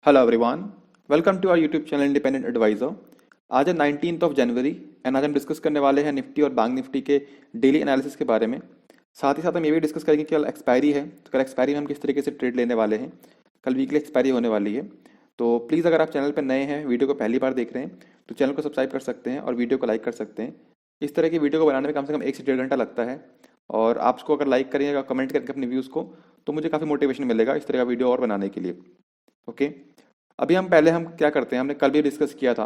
Hello everyone, welcome to our YouTube channel Independent Advisor. आज है 19th of January and आज हम discuss करने वाले हैं निफ्टी और बैंक निफ्टी के डेली एनालिसिस के बारे में। साथ ही साथ हम ये भी डिस्कस करेंगे कि कल एक्सपायरी है, तो कल एक्सपायरी में हम किस तरीके से ट्रेड लेने वाले हैं। कल वीकली एक्सपायरी होने वाली है, तो प्लीज़ अगर आप चैनल पर नए हैं, वीडियो को पहली बार देख रहे हैं, तो चैनल को सब्सक्राइब कर सकते हैं और वीडियो को लाइक कर सकते हैं। इस तरह की वीडियो को बनाने में कम से कम 1 से 1.5 घंटा लगता है, और आप उसको अगर लाइक करिएगा, कमेंट करके अपने व्यूज़ को, तो मुझे काफ़ी मोटिवेशन मिलेगा इस तरह का वीडियो और बनाने के लिए। ओके, अभी हम क्या करते हैं, हमने कल भी डिस्कस किया था।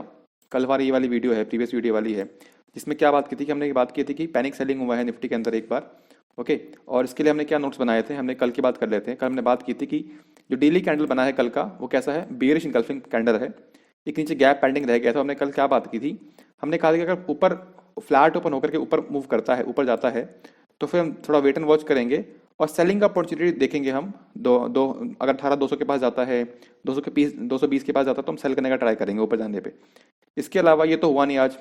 कल हमारी ये वाली वीडियो है, प्रीवियस वीडियो वाली है, जिसमें क्या बात की थी कि हमने बात की थी कि पैनिक सेलिंग हुआ है निफ्टी के अंदर एक बार। ओके, और इसके लिए हमने क्या नोट्स बनाए थे, हमने कल की बात कर लेते हैं। कल हमने बात की थी कि जो डेली कैंडल बना है कल का, वो कैसा है, बेयरिश इनकल्फिंग कैंडल है। एक नीचे गैप पेंडिंग रह गया था। हमने कल क्या बात की थी, हमने कहा था कि अगर ऊपर फ्लैट ओपन होकर के ऊपर मूव करता है, ऊपर जाता है, तो फिर हम थोड़ा वेट एंड वॉच करेंगे और सेलिंग का अपॉर्चुनिटी देखेंगे। हम दो दो अगर 18,200 के पास जाता है, 220 के पास जाता है, तो हम सेल करने का ट्राई करेंगे ऊपर जाने पे। इसके अलावा ये तो हुआ नहीं, आज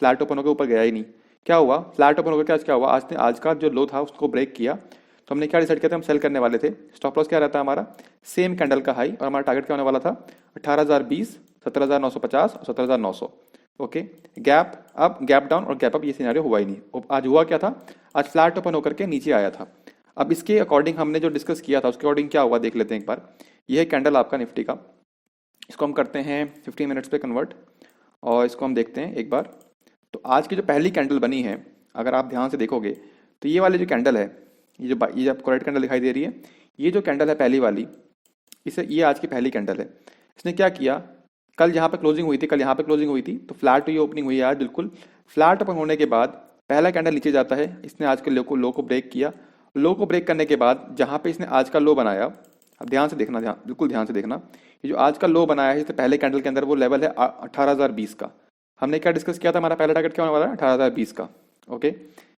फ्लैट ओपन होकर ऊपर गया ही नहीं। क्या हुआ, फ्लैट ओपन होकर के आज क्या हुआ, आज का जो लो था उसको ब्रेक किया, तो हमने क्या डिसाइड किया था, हम सेल करने वाले थे। स्टॉप लॉस क्या रहता है हमारा, सेम कैंडल का हाई, और हमारा टारगेट क्या होने वाला था, 18,020, 17,950 और 17,900। Okay, gap up, gap down और गैप अप, ये सिनेरियो हुआ ही नहीं। आज हुआ क्या था, आज फ्लैट ओपन होकर के नीचे आया था। अब इसके अकॉर्डिंग हमने जो डिस्कस किया था उसके अकॉर्डिंग क्या हुआ देख लेते हैं एक बार। यह है कैंडल आपका निफ्टी का, इसको हम करते हैं 15 मिनट्स पे कन्वर्ट, और इसको हम देखते हैं एक बार। तो आज की जो पहली कैंडल बनी है, अगर आप ध्यान से देखोगे, तो ये वाली जो कैंडल है, ये आपको रेड कैंडल दिखाई दे रही है, ये जो कैंडल है पहली वाली, इसे ये आज की पहली कैंडल है। इसने क्या किया, कल यहाँ पे क्लोजिंग हुई थी, कल यहाँ पे क्लोजिंग हुई थी, तो फ्लैट हुई ओपनिंग हुई है आज। बिल्कुल फ्लैट ओपन होने के बाद पहला कैंडल नीचे जाता है, इसने आज के लो को ब्रेक किया। लो को ब्रेक करने के बाद जहाँ पे इसने आज का लो बनाया, अब ध्यान से देखना, बिल्कुल ध्यान से देखना, ये जो आज का लो बनाया है इससे पहले कैंडल के अंदर, वो लेवल है 18,020 का। हमने क्या डिस्कस किया था, हमारा पहला टारगेट क्या होने वाला है, 18,020 का। ओके,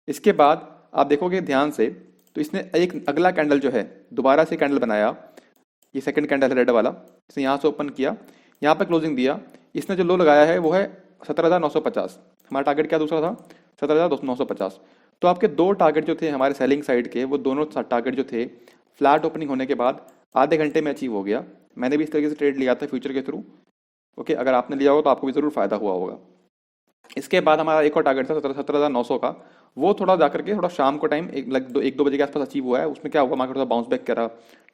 इसके बाद आप देखोगे ध्यान से, तो इसने एक अगला कैंडल जो है दोबारा से कैंडल बनाया, ये सेकंड कैंडल है रेड वाला, इसने यहाँ से ओपन किया, यहाँ पे क्लोजिंग दिया। इसने जो लो लगाया है वो है 17,950। हमारा टारगेट क्या दूसरा था, 17,950। तो आपके दो टारगेट जो थे हमारे सेलिंग साइड के, वो दोनों टारगेट जो थे फ्लैट ओपनिंग होने के बाद आधे घंटे में अचीव हो गया। मैंने भी इस तरीके से ट्रेड लिया था फ्यूचर के थ्रू। ओके, अगर आपने लिया होगा तो आपको भी जरूर फायदा हुआ होगा। इसके बाद हमारा एक और टारगेट था 17,900 का, वो थोड़ा जाकर के थोड़ा शाम को टाइम एक दो बजे के आसपास अचीव हुआ है। उसमें क्या हुआ, मार्केट थोड़ा बाउंस बैक करा,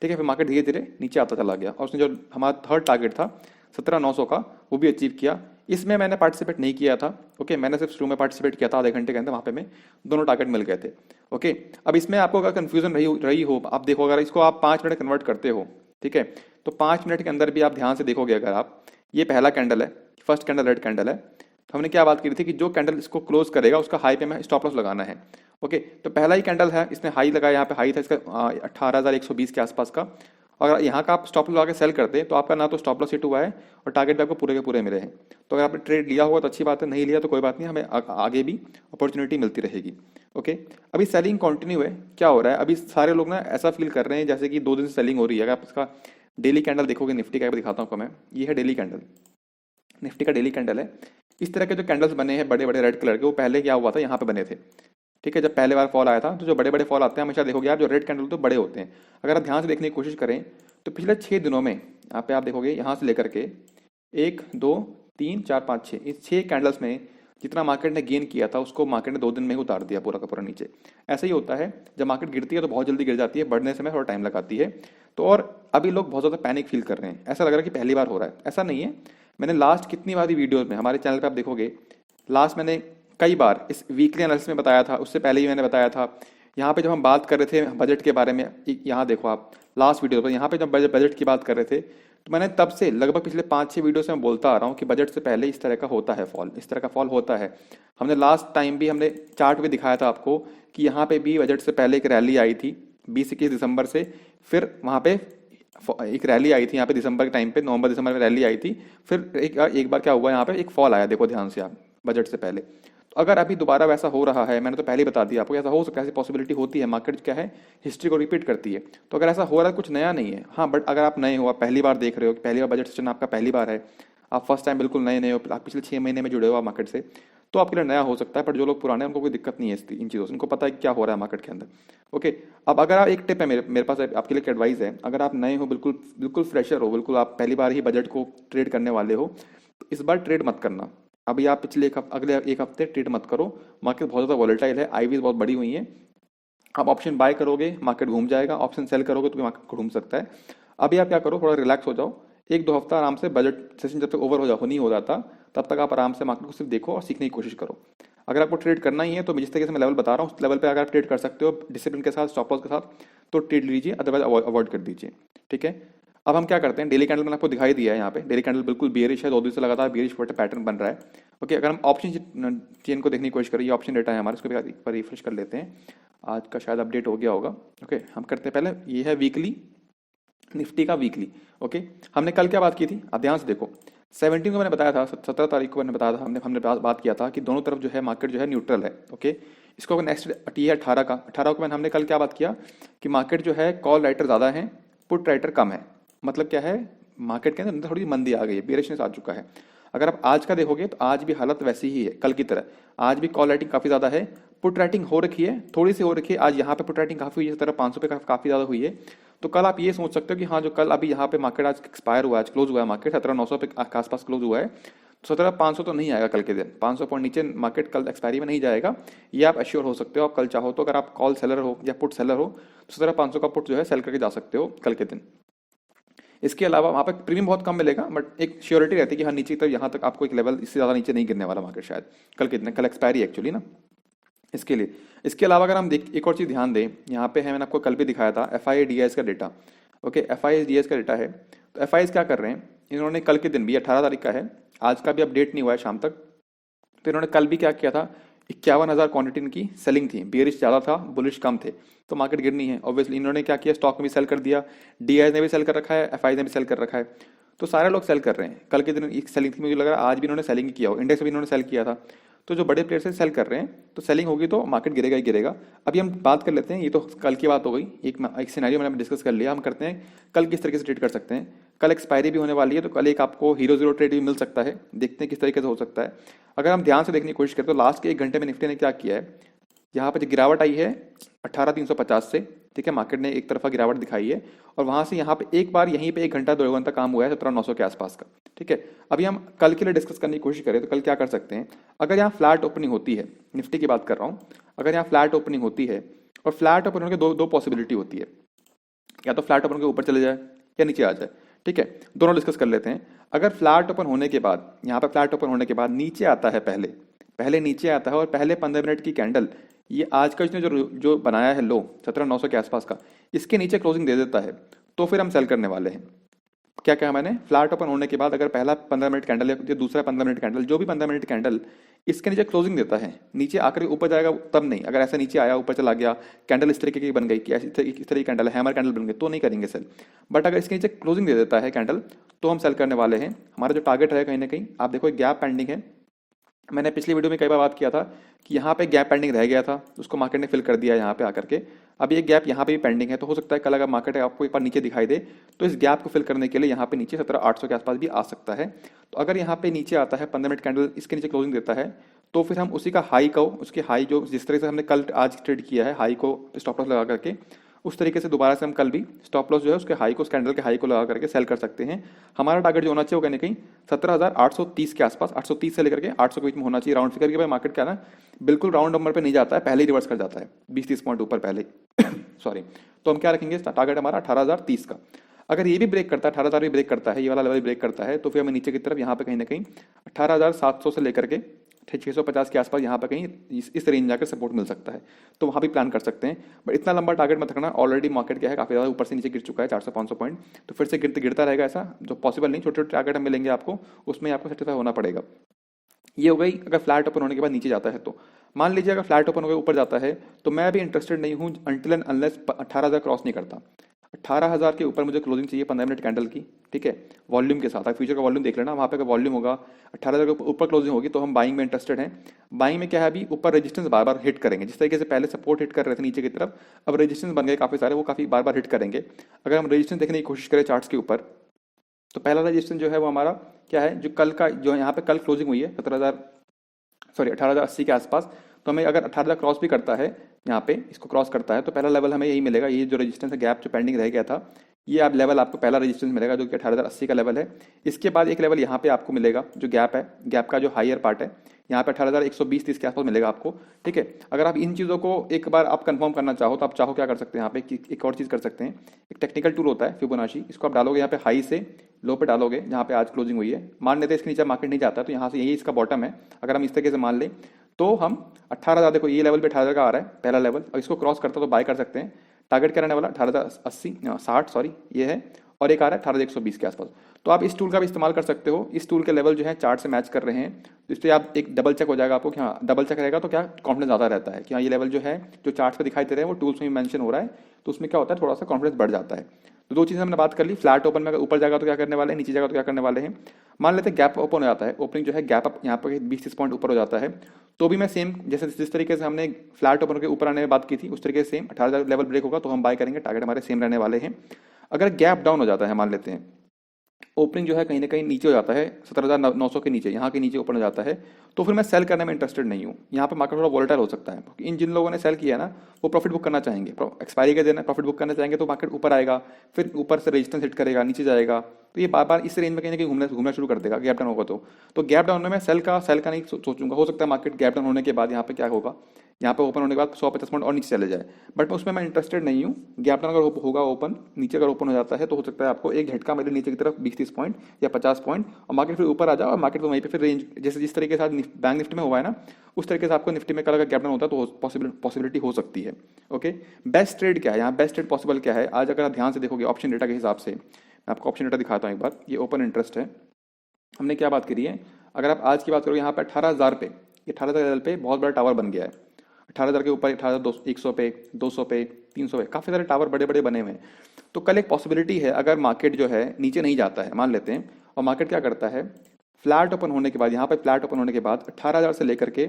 ठीक है, फिर मार्केट धीरे धीरे नीचे आता चला गया, और उसने जो हमारा थर्ड टारगेट था 17,900 का, वो भी अचीव किया। इसमें मैंने पार्टिसिपेट नहीं किया था। ओके, मैंने सिर्फ शुरू में पार्टिसिपेट किया था आधे घंटे के अंदर, वहाँ पे मैं दोनों टारगेट मिल गए थे। ओके, अब इसमें आपको अगर कन्फ्यूजन रही हो, आप देखो, अगर इसको आप 5 मिनट कन्वर्ट करते हो, ठीक है, तो 5 मिनट के अंदर भी आप ध्यान से देखोगे, अगर आप, ये पहला कैंडल है, फर्स्ट कैंडल रेड कैंडल है, तो हमने क्या बात की थी कि जो कैंडल इसको क्लोज करेगा उसका हाई पे हमें स्टॉप लॉस लगाना है। ओके, तो पहला ही कैंडल है, इसने हाई लगाया, यहाँ पे हाई था इसका 18,120 के आसपास का, और अगर यहाँ का आप स्टॉप लॉस लगा के सेल करते हैं तो आपका ना तो स्टॉप लॉस हिट हुआ है और टारगेट भी आपको पूरे के पूरे मिले हैं। तो अगर आपने ट्रेड लिया होगा तो अच्छी बात है, नहीं लिया तो कोई बात नहीं, हमें आगे भी अपॉर्चुनिटी मिलती रहेगी। ओके, अभी सेलिंग कंटिन्यू है। क्या हो रहा है, अभी सारे लोग ना ऐसा फील कर रहे हैं जैसे कि 2 दिन से सेलिंग हो रही है। अगर आप इसका डेली कैंडल देखोगे निफ्टी का, दिखाता हूँ आपको मैं, ये है डेली कैंडल, निफ्टी का डेली कैंडल है। इस तरह के जो कैंडल्स बने हैं बड़े बड़े रेड कलर के, वो पहले क्या हुआ था, यहाँ पे बने थे, ठीक है, जब पहले बार फॉल आया था। तो जो बड़े बड़े फॉल आते हैं हमेशा देखोगे आप, जो रेड कैंडल तो बड़े होते हैं। अगर आप ध्यान से देखने की कोशिश करें तो पिछले 6 दिनों में यहाँ पे आप देखोगे, यहाँ से लेकर के 1 2 3 4 5 6, इस 6 कैंडल्स में जितना मार्केट ने गेन किया था उसको मार्केट ने 2 दिन में ही उतार दिया पूरा का पूरा नीचे। ऐसा ही होता है, जब मार्केट गिरती है तो बहुत जल्दी गिर जाती है, बढ़ने समय थोड़ा टाइम लगाती है। तो और अभी लोग बहुत ज़्यादा पैनिक फील कर रहे हैं, ऐसा लग रहा है कि पहली बार हो रहा है, ऐसा नहीं है। मैंने लास्ट कितनी बार वीडियोज में हमारे चैनल पे आप देखोगे, लास्ट मैंने कई बार इस वीकली एनालिसिस में बताया था, उससे पहले ही मैंने बताया था। यहाँ पे जब हम बात कर रहे थे बजट के बारे में, यहाँ देखो आप लास्ट वीडियो पर, यहाँ पे जब बजट की बात कर रहे थे, तो मैंने तब से लगभग पिछले 5-6 वीडियो से मैं बोलता आ रहा हूँ कि बजट से पहले इस तरह का होता है फॉल, इस तरह का फॉल होता है। हमने लास्ट टाइम भी हमने चार्ट भी दिखाया था आपको कि यहाँ पे भी बजट से पहले एक रैली आई थी 20-21 दिसंबर से, फिर वहाँ पे एक रैली आई थी यहाँ पे दिसंबर के टाइम पे, नवंबर दिसंबर में रैली आई थी, फिर एक बार क्या हुआ, यहाँ पे एक फॉल आया, देखो ध्यान से आप, बजट से पहले। तो अगर अभी दोबारा वैसा हो रहा है, मैंने तो पहले ही बता दिया आपको, ऐसा हो सकता है, ऐसी पॉसिबिलिटी होती है, मार्केट क्या है, हिस्ट्री को रिपीट करती है। तो अगर ऐसा हो रहा है, कुछ नया नहीं है। हाँ, बट अगर आप नए हो, आप पहली बार देख रहे हो, पहली बार बजट सेशन आपका पहली बार है, आप फर्स्ट टाइम बिल्कुल नए नए हो, आप पिछले 6 महीने में जुड़े हो आप मार्केट से, तो आपके लिए नया हो सकता है, बट जो लोग पुराने हैं उनको कोई दिक्कत नहीं है इन चीज़ों से, उनको पता है कि क्या हो रहा है मार्केट के अंदर। ओके, अब अगर आप, एक टिप है मेरे पास आपके लिए, एक एडवाइस है, अगर आप नए हो, बिल्कुल बिल्कुल फ्रेशर हो, बिल्कुल आप पहली बार ही बजट को ट्रेड करने वाले हो, तो इस बार ट्रेड मत करना। अभी आप अगले एक हफ्ते ट्रेड मत करो, मार्केट बहुत ज़्यादा वॉलेटाइल है, आईवीज बहुत बड़ी हुई हैं। आप ऑप्शन बाय करोगे मार्केट घूम जाएगा, ऑप्शन सेल करोगे तो भी मार्केट घूम सकता है। अभी आप क्या करो, थोड़ा रिलैक्स हो जाओ, एक दो हफ्ता आराम से, बजट सेशन जब तक ओवर हो नहीं हो जाता तब तक आप आराम से मार्केट को सिर्फ देखो और सीखने की कोशिश करो। अगर आपको ट्रेड करना ही है तो जिस तरीके से मैं लेवल बता रहा हूँ उस लेवल पे अगर आप ट्रेड कर सकते हो डिसिप्लिन के साथ, स्टॉप लॉस के साथ, तो ट्रेड लीजिए, अदरवाइज अवॉइड कर दीजिए। ठीक है, अब हम क्या करते हैं, डेली कैंडल मैंने आपको दिखाई दिया है, यहाँ पे डेली कैंडल बिल्कुल बेयरिश है, 2 दिन से लगातार बेयरिश पैटर्न बन रहा है। ओके, अगर हम ऑप्शन चेन को देखने की कोशिश करें, ये ऑप्शन डेटा है हमारे, इसको भी एक बार रिफ्रेश कर लेते हैं, आज का शायद अपडेट हो गया होगा। ओके, हम करते हैं पहले, ये है वीकली, निफ्टी का वीकली। ओके, हमने कल क्या बात की थी, आप ध्यान से देखो, 17 को मैंने बताया था, 17 तारीख को मैंने बताया था, हमने बात किया था कि दोनों तरफ जो है मार्केट जो है न्यूट्रल है। ओके, इसको नेक्स्ट ये है 18 का, 18 को हमने कल क्या बात किया कि मार्केट जो है कॉल राइटर ज़्यादा है, पुट राइटर कम है। मतलब क्या है, मार्केट के अंदर थोड़ी मंदी आ गई है, बेरिशनेस आ चुका है। अगर आप आज का देखोगे तो आज भी हालत वैसी ही है कल की तरह, आज भी कॉल राइटिंग काफ़ी ज़्यादा है, पुट राइटिंग हो रखी है, थोड़ी सी हो रखी है, आज यहाँ पे पुट राइटिंग काफ़ी हुई है, इस तरह 500 पे काफ़ी ज़्यादा हुई है। तो कल आप ये सोच सकते हो कि हाँ, जो कल अभी यहाँ पे मार्केट आज एक्सपायर हुआ है, आज क्लोज हुआ है मार्केट 17,900 पे आसपास क्लोज हुआ है, तो 17,500 तो नहीं आएगा कल के दिन, 500 पॉइंट नीचे मार्केट कल एक्सपायरी में नहीं जाएगा, ये आप एश्योर हो सकते हो। आप कल चाहो तो, अगर आप कॉल सेलर हो या पुट सेलर हो, तो 17,500 का पुट जो है सेल करके जा सकते हो कल के दिन। इसके अलावा वहाँ पे प्रीमियम बहुत कम मिलेगा, बट एक श्योरिटी रहती है कि हाँ, नीचे तक यहाँ तक आपको एक लेवल, इससे ज़्यादा नीचे नहीं गिरने वाला मार्केट शायद कल के दिन, कल एक्सपायरी एक्चुअली ना, इसके लिए। इसके अलावा अगर हम एक और चीज़ ध्यान दें, यहाँ पे है, मैंने आपको कल भी दिखाया था, FIDS का डेटा। ओके, FIDS का डेटा है, तो FIs क्या कर रहे हैं, इन्होंने कल के दिन भी 18 तारीख का है, आज का भी अपडेट नहीं हुआ है शाम तक, तो इन्होंने कल भी क्या किया था, 51,000 क्वांटिटी इनकी सेलिंग थी, बेयरिश ज़्यादा था, बुलिश कम थे, तो मार्केट गिरनी है ऑब्वियसली। इन्होंने क्या किया, स्टॉक में भी सेल कर दिया, DIs ने भी सेल कर रखा है, FIs ने भी सेल कर रखा है, तो सारे लोग सेल कर रहे हैं। कल के दिन एक सेलिंग थी, मुझे लग रहा है आज भी इन्होंने सेलिंग किया हो, इंडेक्स भी इन्होंने सेल किया था, तो जो बड़े प्लेयर्स सेल कर रहे हैं, तो सेलिंग होगी तो मार्केट गिरेगा ही गिरेगा। अभी हम बात कर लेते हैं, ये तो कल की बात हो गई, एक सिनेरियो मैंने डिस्कस कर लिया, हम करते हैं कल किस तरीके से ट्रेड कर सकते हैं। कल एक्सपायरी भी होने वाली है, तो कल एक आपको हीरो जीरो ट्रेड भी मिल सकता है, देखते हैं किस तरीके से हो सकता है। अगर हम ध्यान से देखने की कोशिश करें तो लास्ट के 1 घंटे में निफ्टी ने क्या किया है, यहाँ पे जो गिरावट आई है 18,350 से, ठीक है, मार्केट ने एक तरफा गिरावट दिखाई है, और वहां से यहाँ पे एक बार यहीं पे 1 घंटा 2 घंटा काम हुआ है 17,900 के आसपास का। ठीक है, अभी हम कल के लिए डिस्कस करने की कोशिश करें तो कल क्या कर सकते हैं, अगर यहाँ फ्लैट ओपनिंग होती है, निफ्टी की बात कर रहा हूँ, अगर यहाँ फ्लैट ओपनिंग होती है, और फ्लैट ओपन होने की दो पॉसिबिलिटी होती है, या तो फ्लैट ओपन के ऊपर चले जाए या नीचे आ जाए। ठीक है, दोनों डिस्कस कर लेते हैं। अगर फ्लैट ओपन होने के बाद, यहाँ पे फ्लैट ओपन होने के बाद नीचे आता है, पहले पहले नीचे आता है, और पहले 15 मिनट की कैंडल, ये आज का इसने जो बनाया है लो 17,900 के आसपास का, इसके नीचे क्लोजिंग दे देता है, तो फिर हम सेल करने वाले हैं। क्या कहा मैंने, फ्लैट ओपन होने के बाद अगर पहला 15 मिनट कैंडल या दूसरा 15 मिनट कैंडल, जो भी 15 मिनट कैंडल इसके नीचे क्लोजिंग देता है, नीचे आकर ऊपर जाएगा तब नहीं, अगर ऐसा नीचे आया ऊपर चला गया, कैंडल इस तरीके की बन गई कि इस तरह की कैंडल, हैमर कैंडल बन गई, तो नहीं करेंगे सेल। बट अगर इसके नीचे क्लोजिंग दे देता है कैंडल, तो हम सेल करने वाले हैं। हमारा जो टारगेट है कहीं ना कहीं, आप देखो एक गैप पेंडिंग है, मैंने पिछली वीडियो में कई बार बात किया था कि यहाँ पे गैप पेंडिंग रह गया था, उसको मार्केट ने फिल कर दिया यहाँ पे आकर के। अब ये गैप यहाँ पे भी पेंडिंग है, तो हो सकता है कल अगर मार्केट आपको एक बार नीचे दिखाई दे, तो इस गैप को फिल करने के लिए यहाँ पे नीचे 17,800 के आसपास भी आ सकता है। तो अगर यहाँ पे नीचे आता है, 15 मिनट कैंडल इसके नीचे क्लोजिंग देता है, तो फिर हम उसी का हाई को, उसके हाई जो जिस तरह से हमने कल आज ट्रेड किया है, हाई को स्टॉप लॉस लगा करके, उस तरीके से दोबारा से हम कल भी स्टॉप लॉस जो है उसके हाई को, उस कैंडल के हाई को लगा करके सेल कर सकते हैं। हमारा टारगेट जो होना चाहिए वो कहीं ना कहीं 17,830 के आसपास, 830 से लेकर के 800 के बीच में होना चाहिए राउंड फिगर। के भाई मार्केट क्या ना, बिल्कुल राउंड नंबर पे नहीं जाता है, पहले ही रिवर्स कर जाता है 20-30 पॉइंट ऊपर पहले सॉरी। तो हम क्या रखेंगे, टारगेट हमारा 18,030 का। अगर ये भी ब्रेक करता है, 18,000 भी ब्रेक करता है, ये वाला लेवल ब्रेक करता है, तो फिर हमें नीचे की तरफ यहाँ पे कहीं ना कहीं 18,700 से लेकर के 650 के आसपास यहाँ पे कहीं इस रेंज जाकर सपोर्ट मिल सकता है, तो वहाँ भी प्लान कर सकते हैं। बट इतना लंबा टारगेट मत रखना, ऑलरेडी मार्केट क्या है काफ़ी ज़्यादा ऊपर से नीचे गिर चुका है 400-500 पॉइंट, तो फिर से गिरता रहेगा, ऐसा जो पॉसिबल नहीं। छोटे छोटे टारगेट मिलेंगे आपको, उसमें आपको सेटिस्फाई होना पड़ेगा। ये हो गई अगर फ्लैट ओपन होने के बाद नीचे जाता है तो। मान लीजिए अगर फ्लैट ओपन होकर ऊपर जाता है, तो मैं भी इंटरेस्टेड नहीं हूँ अनटिल एंड अनलेस 18,000 क्रॉस नहीं करता। 18,000 के ऊपर मुझे क्लोजिंग चाहिए 15 मिनट कैंडल की, ठीक है, वॉल्यूम के साथ। आप फ्यूचर का वॉल्यूम देख लेना, वहाँ पे अगर वॉल्यूम होगा 18,000 के ऊपर क्लोजिंग होगी, तो हम बाइंग में इंटरेस्टेड हैं। बाइंग में क्या है, अभी ऊपर रेजिस्टेंस बार बार हिट करेंगे, जिस तरीके से पहले सपोर्ट हिट कर रहे थे नीचे की तरफ, अब रेजिस्टेंस बन गए काफ़ी सारे, वो काफ़ी बार बार हिट करेंगे। अगर हम रेजिस्टेंस देखने की कोशिश करें चार्ट्स के ऊपर, तो पहला रेजिस्टेंस जो है वो हमारा क्या है, जो कल का, जो यहाँ पे कल क्लोजिंग हुई है सॉरी 18,080 के आसपास। तो हमें अगर 18,000 क्रॉस भी करता है, यहाँ पे इसको क्रॉस करता है, तो पहला लेवल हमें यही मिलेगा। ये जो रेजिस्टेंस है, गैप जो पेंडिंग रह गया था, ये आप लेवल आपको पहला रेजिस्टेंस मिलेगा जो कि 18,080 का लेवल है। इसके बाद एक लेवल यहाँ पे आपको मिलेगा जो गैप है, गैप का जो हायर पार्ट है, यहाँ पे 18,120-30 के आसपास मिलेगा आपको। ठीक है, अगर आप इन चीज़ों को एक बार आप कंफर्म करना चाहो तो आप चाहो क्या कर सकते हैं यहाँ पे कि एक और चीज़ कर सकते हैं। एक टेक्निकल टूल होता है फिबोनाची, इसको आप डालोगे यहाँ पे हाई से लो पे डालोगे, जहाँ पे आज क्लोजिंग हुई है, मान लेते हैं इसके नीचे मार्केट नहीं जाता, तो यहाँ से यही इसका बॉटम है। अगर हम इस तरीके से मान लें तो हम 18,000, देखो ये लेवल पे 18,000 का आ रहा है पहला लेवल, और इसको क्रॉस करता तो बाय कर सकते हैं। टारगेट क्या रहने वाला 18,080 60 सॉरी ये है, और एक आ रहा है 18,120 के आसपास। तो आप इस टूल का भी इस्तेमाल कर सकते हो। इस टूल के लेवल जो है चार्ट से मैच कर रहे हैं, तो इससे आप एक डबल चेक हो जाएगा आपको कि हाँ, डबल चेक रहेगा तो क्या कॉन्फिडेंस ज़्यादा रहता है कि हाँ ये लेवल जो है जो चार्ट पे दिखाई दे रहे हैं वो टूल्स में मेंशन हो रहा है, तो उसमें क्या होता है थोड़ा सा कॉन्फिडेंस बढ़ जाता है। तो दो चीज़ें हमने बात कर ली। फ्लैट ओपन में अगर ऊपर जाएगा तो क्या करने वाले हैं, नीचे जाएगा तो क्या करने वाले हैं। मान लेते हैं गैप ओपन हो जाता है, ओपनिंग जो है गैप अप यहाँ पर 20-30 पॉइंट ऊपर हो जाता है, तो भी मैं सेम जैसे जिस तरीके से हमने फ्लैट ओपन के ऊपर आने में बात की थी, उस तरीके से सेम 18,000 लेवल ब्रेक होगा तो हम बाय करेंगे, टारगेट हमारे सेम रहने वाले हैं। अगर गैप डाउन हो जाता है, मान लेते हैं ओपनिंग जो है कहीं ना कहीं नीचे हो जाता है 17,900 के नीचे, यहाँ के नीचे ओपन हो जाता है, तो फिर मैं सेल करने में इंटरेस्टेड नहीं हूँ। यहाँ पे मार्केट थोड़ा वोलेटाइल हो सकता है, क्योंकि इन जिन लोगों ने सेल किया है ना वो प्रॉफिट बुक करना चाहेंगे, एक्सपायरी का दिन है, प्रॉफिट बुक करना चाहेंगे, तो मार्केट ऊपर आएगा, फिर ऊपर से रेजिस्टेंस हिट करेगा, नीचे जाएगा, तो ये बार बार इस रेंज में कहीं ना कहीं घूमना शुरू कर देगा गैप डाउन होगा तो गैप डाउन में मैं सेल का नहीं सोचूंगा। हो सकता है मार्केट गैप डाउन होने के बाद यहाँ पे क्या होगा, यहाँ पे ओपन होने के बाद 150 पॉइंट और नीचे चले जाए, बट उसमें मैं इंटरेस्टेड नहीं हूँ। गैप डाउन अगर होगा ओपन, नीचे अगर ओपन हो जाता है तो हो सकता है आपको एक झटका मेरे नीचे की तरफ 20-30 पॉइंट या 50 पॉइंट, और मार्केट फिर ऊपर आ जाए, और मार्केट तो वहीं पे फिर रेंज जैसे जिस तरीके से बैंक निफ्टी में हुआ है ना, उस तरीके से आपको निफ्टी में कल अगर गैप डाउन होता है तो पॉसिबिलिटी हो सकती है। ओके, बेस्ट ट्रेड क्या है यहाँ, बेस्ट ट्रेड पॉसिबल क्या है आज, अगर आप ध्यान से देखोगे ऑप्शन डेटा के हिसाब से, मैं आपको ऑप्शन डेटा दिखाता हूँ एक बार। ये ओपन इंटरेस्ट है, हमने क्या बात करी है, अगर आप आज की बात करो यहाँ पे 18,000 पे, ये 18,000 लेवल पे बहुत बड़ा टावर बन गया है। 18,000 के ऊपर 18,100 पे, 200 पे, 300 पे, काफ़ी सारे टावर बड़े बड़े बने हुए हैं। तो कल एक पॉसिबिलिटी है, अगर मार्केट जो है नीचे नहीं जाता है मान लेते हैं, और मार्केट क्या करता है फ्लैट ओपन होने के बाद, यहाँ पे फ्लैट ओपन होने के बाद 18,000 से लेकर के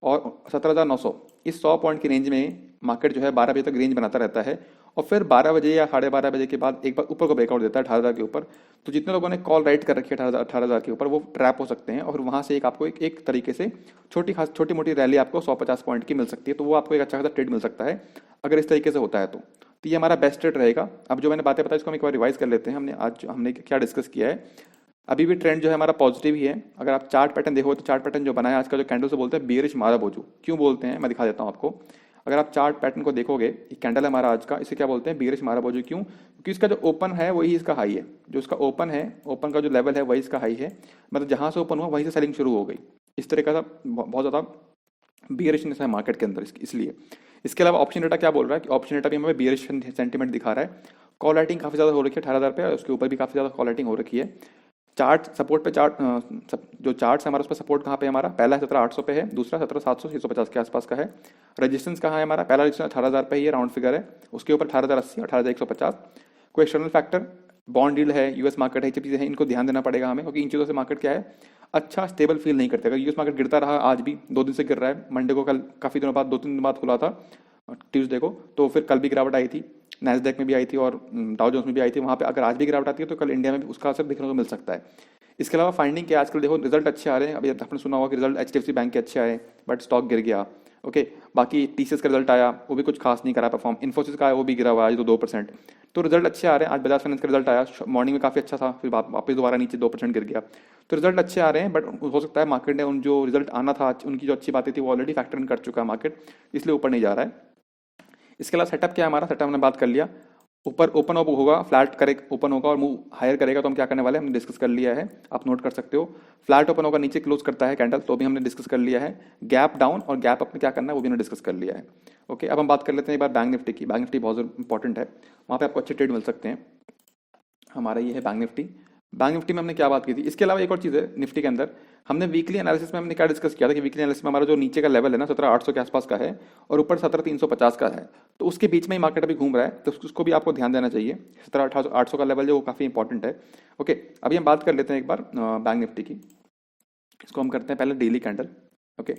और 17,900, इस 100 पॉइंट की रेंज में मार्केट जो है 12 बजे तक रेंज बनाता रहता है, और फिर 12 बजे या 12:30 बजे के बाद एक बार ऊपर को ब्रेकआउट देता है 18,000 के ऊपर। तो जितने लोगों ने कॉल राइट कर रखी है 18,000 के ऊपर, वो ट्रैप हो सकते हैं, और वहाँ से एक आपको एक तरीके से छोटी मोटी रैली आपको 150 पॉइंट की मिल सकती है, तो वो आपको एक अच्छा खासा ट्रेड मिल सकता है अगर इस तरीके से होता है तो ये हमारा बेस्ट ट्रेड रहेगा। अब जो मैंने बातें बताई इसको हम एक बार रिवाइज कर लेते हैं, हमने क्या डिस्कस किया है। अभी भी ट्रेंड जो है हमारा पॉजिटिव ही है। अगर आप चार्ट पैटर्न देखो तो चार्ट पैटर्न जो बना है आज का, जो कैंडल से बोलते हैं बेरिश माराबोजू, क्यों बोलते हैं मैं दिखा देता हूँ आपको। अगर आप चार्ट पैटर्न को देखोगे, ये कैंडल है हमारा आज का, इसे क्या बोलते हैं बेरिश माराबोजू, क्यों, क्योंकि इसका जो ओपन है वही इसका हाई है, जो इसका ओपन है, ओपन का जो लेवल है वही इसका हाई है, मतलब जहां से ओपन हुआ वहीं से सेलिंग शुरू हो गई। इस तरह का बहुत ज़्यादा बियरिशनेस है मार्केट के अंदर, इसलिए। इसके अलावा ऑप्शन डेटा क्या बोल रहा है कि ऑप्शन डेटा भी हमें बियरिश सेंटीमेंट दिखा रहा है। कॉल राइटिंग काफ़ी ज़्यादा हो रखी है 18,000 पे, उसके ऊपर भी काफ़ी ज़्यादा कॉल राइटिंग हो रखी है। चार्ट सपोर्ट पे जो चार्ट है हमारा, उस पर सपोर्ट कहाँ पे हमारा, पहला 17,800 पे है, दूसरा 17,700 650 के आसपास का है। रेजिस्टेंस कहाँ है हमारा, पहला रेजिस्टेंस 18,000 पे ही है, राउंड फिगर है, उसके ऊपर 18,080 18,150। कोई एक्सटर्नल फैक्टर, बॉन्ड डील है, यूएस मार्केट है, ये चीज़ें हैं, इनको ध्यान देना पड़ेगा हमें, क्योंकि इन चीज़ों से मार्केट क्या है अच्छा स्टेबल फील नहीं करते। अगर यूएस मार्केट गिरता रहा, आज भी 2 दिन से गिर रहा है, मंडे को कल काफ़ी दिनों बाद 2-3 दिन बाद खुला था ट्यूसडे को, तो फिर कल भी गिरावट आई थी, नैस्डैक में भी आई थी और डाउ जोन्स में भी आई थी। वहाँ पे अगर आज भी गिरावट आती है तो कल इंडिया में भी उसका असर देखने को मिल सकता है। इसके अलावा फाइंडिंग के आजकल देखो रिजल्ट अच्छे आ रहे हैं, अभी आपने सुना होगा कि रिजल्ट एचडीएफसी बैंक के अच्छे आए, बट स्टॉक गिर गया। ओके, बाकी टीसीएस का रिजल्ट आया, वो भी कुछ खास नहीं करा परफॉर्म, इन्फोसिस का आया वो भी गिरा हुआ आज तो 2%। तो रिजल्ट अच्छे आ रहे हैं। आज बजाज फाइनेंस का रिजल्ट आया, मॉर्निंग में काफ़ी अच्छा था, फिर वापस दोबारा नीचे 2% गिर गया। तो रिजल्ट अच्छे आ रहे हैं, बट हो सकता है मार्केट ने उन जो रिजल्ट आना था उनकी जो अच्छी बातें थी वो ऑलरेडी फैक्टर इन कर चुका है मार्केट, इसलिए ऊपर नहीं जा रहा है। इसके अलावा सेटअप क्या है हमारा, सेटअप हमने बात कर लिया। ऊपर ओपन अप होगा, फ्लैट करे ओपन होगा और मूव हायर करेगा तो हम क्या करने वाले हैं, हमने डिस्कस कर लिया है, आप नोट कर सकते हो। फ्लैट ओपन होगा, नीचे क्लोज करता है कैंडल, तो भी हमने डिस्कस कर लिया है। गैप डाउन और गैप अप में क्या करना है वो भी हमने डिस्कस कर लिया है। ओके, अब हम बात कर लेते हैं एक बार बैंक निफ्टी की। बैंक निफ्टी बहुत इंपॉर्टेंट है, वहाँ पे आपको अच्छे ट्रेड मिल सकते हैं। हमारा ये है बैंक निफ्टी। बैंक निफ्टी में हमने क्या बात की थी, इसके अलावा एक और चीज़ है निफ्टी के अंदर, हमने वीकली एनालिसिस में हमने क्या डिस्कस किया था कि वीकली एनालिसिस में हमारा जो नीचे का लेवल है ना 17,800 के आसपास का है और ऊपर 17,350 का है, तो उसके बीच में ही मार्केट अभी घूम रहा है, तो उसको भी आपको ध्यान देना चाहिए। 17,800 का लेवल जो वो काफ़ी इंपॉर्टेंट है। ओके, अभी हम बात कर लेते हैं एक बार बैंक निफ्टी की। इसको हम करते हैं पहले डेली कैंडल। ओके,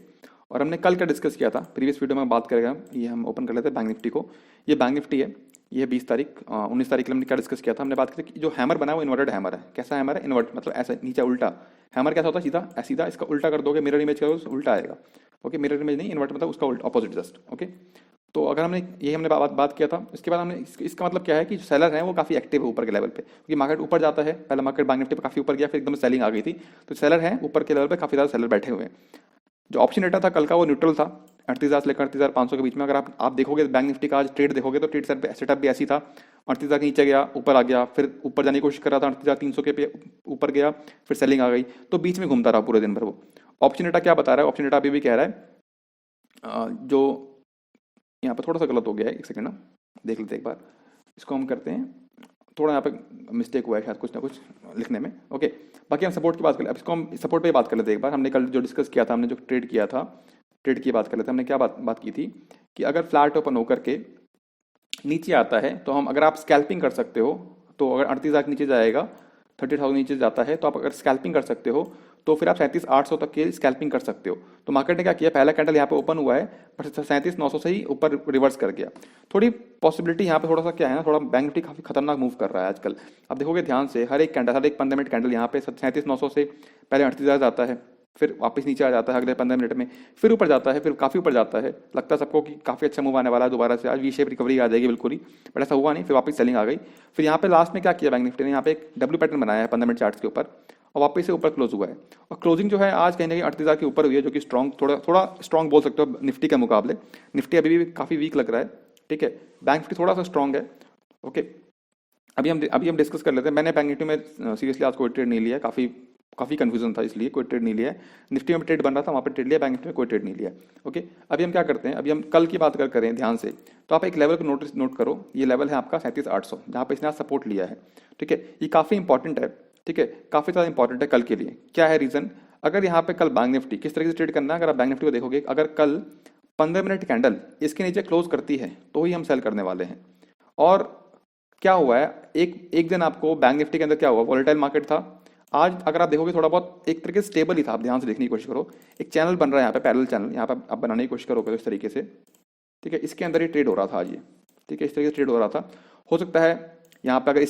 और हमने कल का डिस्कस किया था, प्रीवियस वीडियो में बात करेगा, ये हम ओपन कर लेते हैं बैंक निफ्टी को। ये बैंक निफ्टी है, ये 20 तारीख 19 तारीख के लिए हमने क्या डिस्कस किया था, हमने बात की थी कि जो हैमर बना है वो इन्वर्टेड हैमर है। कैसा हैमर है, इन्वर्ट मतलब ऐसा नीचे उल्टा, हैमर कैसा होता है, सीधा सीधा, इसका उल्टा कर दोगे, मिरर इमेज करोगे तो उल्टा आएगा। ओके, मिरर इमेज नहीं, इन्वर्टर मतलब उसका ऑपोजिट जस्ट। ओके, तो अगर हमने यही हमने बात किया था, इसके बाद हमने इसका मतलब क्या है कि जो सेलर है वो काफ़ी एक्टिव है ऊपर के लेवल पे, क्योंकि मार्केट ऊपर जाता है, पहला मार्केट बैंक निफ्टी पे काफ़ी ऊपर गया, फिर एकदम सेलिंग आ गई थी, तो सेलर है ऊपर के लेवल पे, काफ़ी ज़्यादा सेलर बैठे हुए हैं। जो ऑप्शन डेटा था कल का वो न्यूट्रल था, 38,000 से लेकर 38,500 के बीच में। अगर आप देखोगे बैंक निफ्टी का आज ट्रेड देखोगे तो ट्रेड सेटअप भी ऐसी था, 38,000 के नीचे गया, ऊपर आ गया, फिर ऊपर जाने की कोशिश कर रहा था, 38,300 के पे ऊपर गया, फिर सेलिंग आ गई, तो बीच में घूमता रहा पूरे दिन भर वो। ऑप्शन डेटा क्या बता रहा है, ऑप्शन डेटा अभी भी कह रहा है जो यहाँ पर थोड़ा सा गलत हो गया है, एक सेकंड ना देख लेते हैं एक बार, इसको हम करते हैं, थोड़ा यहाँ पे मिस्टेक हुआ है शायद कुछ ना कुछ लिखने में। ओके, बाकी हम सपोर्ट की बात कर ले, अब इसको हम सपोर्ट पे बात कर लेते हैं एक बार। हमने कल जो डिस्कस किया था, हमने जो ट्रेड किया था, ट्रेड की बात कर लेते हैं। हमने क्या बात की थी कि अगर फ्लैट ओपन होकर के नीचे आता है तो हम, अगर आप स्कैल्पिंग कर सकते हो, तो अगर 38,000 नीचे जाएगा, 30,000 नीचे जाता है, तो आप अगर स्कैल्पिंग कर सकते हो तो फिर आप 37,800 तक के स्कैल्पिंग कर सकते हो। तो मार्केट ने क्या किया, पहला कैंडल यहाँ पे ओपन हुआ है, पर 37,900 से ही ऊपर रिवर्स कर गया। थोड़ी पॉसिबिलिटी यहाँ पे, थोड़ा सा क्या है ना, थोड़ा बैंक निफ्टी काफी खतरनाक मूव कर रहा है आजकल। आप देखोगे ध्यान से, हर एक कैंडल, हर एक 15 मिनट कैंडल यहाँ पे 37,900 से पहले 38,000 जाता है, फिर वापस नीचे आ जाता है अगले 15 मिनट में, फिर ऊपर जाता है, फिर काफ़ी ऊपर जाता है। लगता है सबको कि काफ़ी अच्छा मूव आने वाला है दोबारा से, आज वी शेप रिकवरी आ जाएगी बिल्कुल ही, बट ऐसा हुआ नहीं, फिर वापस सेलिंग आ गई। फिर यहाँ पे लास्ट में क्या किया बैंक निफ्टी ने, यहाँ पे एक डब्ल्यू पैटर्न बनाया है 15 मिनट चार्ट के ऊपर, और वापस से ऊपर क्लोज हुआ है, और क्लोजिंग जो है आज कहीं ना कहीं 38,000 के ऊपर हुई है, जो कि स्ट्रॉन्ग, थोड़ा स्ट्रॉन्ग बोल सकते हो निफ्टी के मुकाबले। निफ्टी अभी भी काफ़ी वीक लग रहा है, ठीक है, बैंक निफ्टी थोड़ा सा स्ट्रॉन्ग है। ओके, अभी हम डिस्कस कर लेते हैं। मैंने बैंक निफ्टी में सीरियसली आज कोई ट्रेड नहीं लिया, काफ़ी कंफ्यूजन था, इसलिए कोई ट्रेड नहीं लिया है। निफ्टी में ट्रेड बन रहा था, वहाँ पे ट्रेड लिया, बैंक निफ्टी में कोई ट्रेड नहीं लिया। ओके, अभी हम क्या करते हैं, अभी हम कल की बात करें ध्यान से, तो आप एक लेवल को नोट करो, ये लेवल है आपका 37,800, जहाँ पे इसने आज सपोर्ट लिया है, ठीक है, ये काफ़ी इंपॉर्टेंट है, ठीक है, काफ़ी ज़्यादा इंपॉर्टेंट है कल के लिए। क्या है रीज़न, अगर यहाँ पे कल बैंक निफ्टी किस तरीके से ट्रेड करना है, अगर आप बैंक निफ्टी को देखोगे, अगर कल 15 मिनट कैंडल इसके नीचे क्लोज करती है तो ही हम सेल करने वाले हैं। और क्या हुआ है, एक दिन आपको बैंक निफ्टी के अंदर क्या हुआ, वॉलेटाइल मार्केट था। आज अगर आप देखोगे थोड़ा बहुत एक तरीके से स्टेबल ही था, आप ध्यान से देखने की कोशिश करो, एक चैनल बन रहा है यहाँ पे, पैरेलल चैनल यहाँ पे आप बनाने की कोशिश करोगे तो इस तरीके से, ठीक है, इसके अंदर ही ट्रेड हो रहा था आज ये, ठीक है, इस तरीके से ट्रेड हो रहा था। हो सकता है यहाँ पे अगर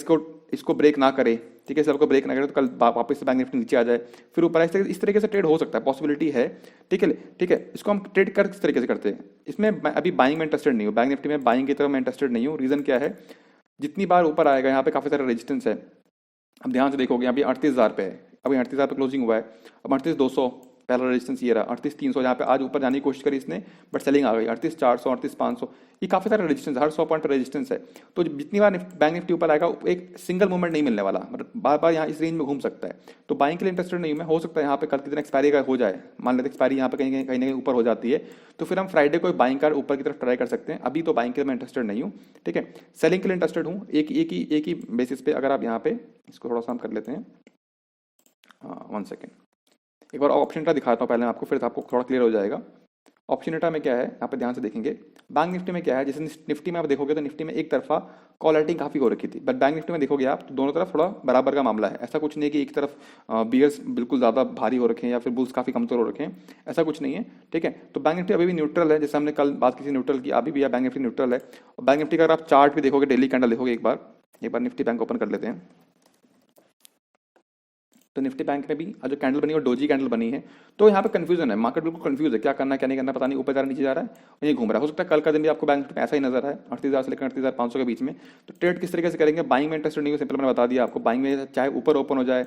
इसको ब्रेक ना करे, ठीक है, इस लेवल को ब्रेक ना करे, तो कल वापस से बैंक निफ्टी नीचे आ जाए, फिर ऊपर आए, इस तरीके से ट्रेड हो सकता है, पॉसिबिलिटी है, ठीक है, ठीक है। इसको हम ट्रेड कर किस तरीके से करते हैं, इसमें अभी बाइंग में इंटरेस्टेड नहीं हूँ, बैंक निफ्टी में बाइंग की तरफ मैं इंटरेस्टेड नहीं हूँ। रीजन क्या है, जितनी बार ऊपर आएगा, यहाँ पे काफी सारा रेजिस्टेंस है, अब ध्यान से देखोगे, अभी 38,000 पे है, अभी 38,000 पे क्लोजिंग हुआ है, अब 38,200 पहला रेजिस्टेंस ये रहा, 38,300 जहाँ पे आज ऊपर जाने की कोशिश करी इसने, बट सेलिंग आ गई, 38,400, 38,500, ये काफी सारा रेजिस्टेंस, हर 100 पॉइंट पर रेजिस्टेंस है। तो जितनी बार बैंक निफ्टी ऊपर आएगा, एक सिंगल मूवमेंट नहीं मिलने वाला, मतलब बार बार यहाँ इस रेंज में घूम सकता है। तो बाइंग के लिए इंटरेस्टेड नहीं हूँ मैं। हो सकता है यहाँ पे कल के दिन एक्सपायरी का हो जाए, मान लेते एक्सपायरी यहाँ पे कहीं ना कहीं ऊपर हो जाती है, तो फिर हम फ्राइडे को बाइंग का ऊपर की तरफ ट्राई कर सकते हैं। अभी तो बाइंग के लिए मैं इंटरेस्टेड नहीं हूँ, ठीक है, सेलिंग के लिए इंटरेस्टेड हूँ, एक ही बेसिस पे। अगर आप यहाँ पे इसको थोड़ा सा हम कर लेते हैं, हाँ 1 सेकेंड, एक बार ऑप्शन डेटा दिखाता हूँ पहले आपको, फिर आपको थोड़ा क्लियर हो जाएगा। ऑप्शन डेटा में क्या है, यहाँ पे ध्यान से देखेंगे, बैंक निफ्टी में क्या है, जैसे निफ्टी में आप देखोगे तो निफ्टी में एक तरफा कॉल राइटिंग काफी हो रखी थी, बट बैंक निफ्टी में देखोगे आप तो दोनों तरफ थोड़ा बराबर का मामला है। ऐसा कुछ नहीं है कि एक तरफ बियर्स बिल्कुल ज्यादा भारी हो रखे हैं या फिर बुल्स काफी कमजोर हो रखे हैं, ऐसा कुछ नहीं है, ठीक है। तो बैंक निफ्टी अभी भी न्यूट्रल है, जैसे हमने कल बात की थी न्यूट्रल की, अभी भी बैंक निफ्टी न्यूट्रल है। और बैंक निफ्टी का अगर आप चार्ट भी देखोगे, डेली कैंडल देखोगे, एक बार निफ्टी बैंक ओपन कर लेते हैं, तो निफ्टी बैंक में भी जो कैंडल बनी है वो डोजी कैंडल बनी है। तो यहाँ पे कंफ्यूजन है, मार्केट बिल्कुल कंफ्यूज है, क्या करना क्या नहीं करना पता नहीं, ऊपर जा रहा नीचे जा रहा है और ये घूम रहा है। हो सकता है कल का दिन भी आपको बैंक निफ्टी में ऐसा ही नजर आए, 38,000 से लेकर 38,500 के बीच में। तो ट्रेड किस तरीके से करेंगे, बाइंग में इंटरेस्टेड नहीं हो, सिंपल मैंने बता दिया आपको। बाइंग में चाहे ऊपर ओपन हो जाए,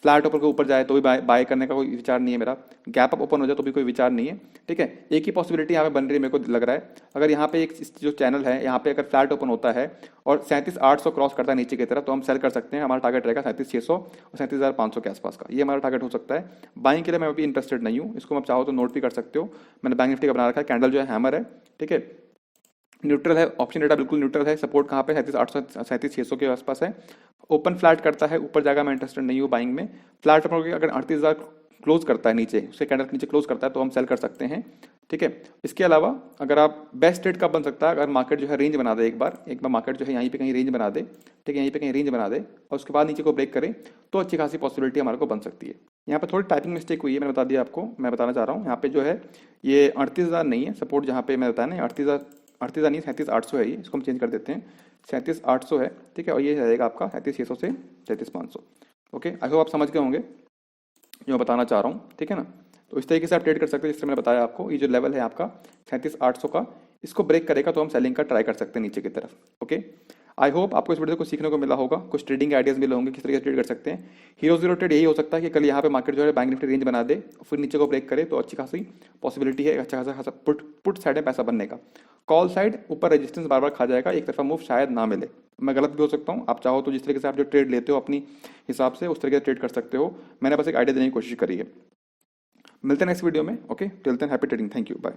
फ्लैट ऊपर को ऊपर जाए तो भी बाय करने का कोई विचार नहीं है मेरा, गैप अप ओपन हो जाए तो भी कोई विचार नहीं है, ठीक है। एक ही पॉसिबिलिटी यहाँ पे बन रही है मेरे को लग रहा है, अगर यहाँ पे एक जो चैनल है यहाँ पे अगर फ्लैट ओपन होता है और 37,800 क्रॉस करता है नीचे की तरफ, तो हम सेल कर सकते हैं। हमारा टारगेट रहेगा 37,600 और 37,500 के आसपास का, ये हमारा टारगेट हो सकता है। बाइंग के लिए मैं अभी इंटरेस्टेड नहीं हूँ, इसको आप चाहो तो नोट भी कर सकते हो। मैंने बैंक निफ्टी का बना रखा है, कैंडल जो है हैमर है, ठीक है, न्यूट्रल है, ऑप्शन डेटा बिल्कुल न्यूट्रल है। सपोर्ट कहाँ पे 37,800 37,600 के आसपास है। ओपन फ्लैट करता है ऊपर जाएगा, मैं इंटरेस्टेड नहीं हूँ बाइंग में। फ्लैट अगर 38,000 क्लोज करता है नीचे, उससे कैंडल नीचे क्लोज करता है तो हम सेल कर सकते हैं, ठीक है। इसके अलावा अगर आप बेस्ट ट्रेड कब बन सकता है, अगर मार्केट जो है रेंज बना दे, एक बार मार्केट जो है यहीं पे कहीं रेंज बना दे, ठीक है, यहीं पे कहीं रेंज बना दे और उसके बाद नीचे को ब्रेक करे, तो अच्छी खासी पॉसिबिलिटी हमारे को बन सकती है। यहाँ पे थोड़ी टाइपिंग मिस्टेक हुई है, मैंने बता दिया आपको, मैं बताना चाह रहा हूँ। यहाँ पे जो है ये 38,000 नहीं है सपोर्ट, जहाँ पे मैं बताया ना 38,000 नहीं 37,800 है, ये इसको हम चेंज कर देते हैं, 37,800 है, ठीक है। और ये रहेगा आपका 37,600 से 37,500। ओके, आई होप आप समझ गए होंगे। जो मैं बताना चाह रहा हूँ, ठीक है ना। तो इस तरीके से आप ट्रेड कर सकते हैं, जिससे मैंने बताया आपको ये जो लेवल है आपका 37,800 का, इसको ब्रेक करेगा तो हम सेलिंग का ट्राई कर सकते हैं नीचे की तरफ। ओके, आई होप आपको इस वीडियो से कुछ सीखने को मिला होगा, कुछ ट्रेडिंग आइडियाज मिले होंगे किस तरीके से ट्रेड कर सकते हैं। हीरो जीरो ट्रेड यही हो सकता है कि कल यहाँ पे मार्केट जो है बैंक निफ्टी रेंज बना दे, फिर नीचे को ब्रेक करे तो अच्छी खासी पॉसिबिलिटी है अच्छा खासा पुट साइड में पैसा बनने का। कॉल साइड ऊपर रेजिस्टेंस बार बार खा जाएगा, एक तरफा मूव शायद ना मिले, मैं गलत भी हो सकता हूँ। आप चाहो तो जिस तरीके से आप जो ट्रेड लेते हो अपनी हिसाब से उस तरीके से ट्रेड कर सकते हो। मैंने बस एक आइडिया देने की कोशिश करी है। मिलते हैं नेक्स्ट वीडियो में। Okay, till then happy trading, thank you, bye.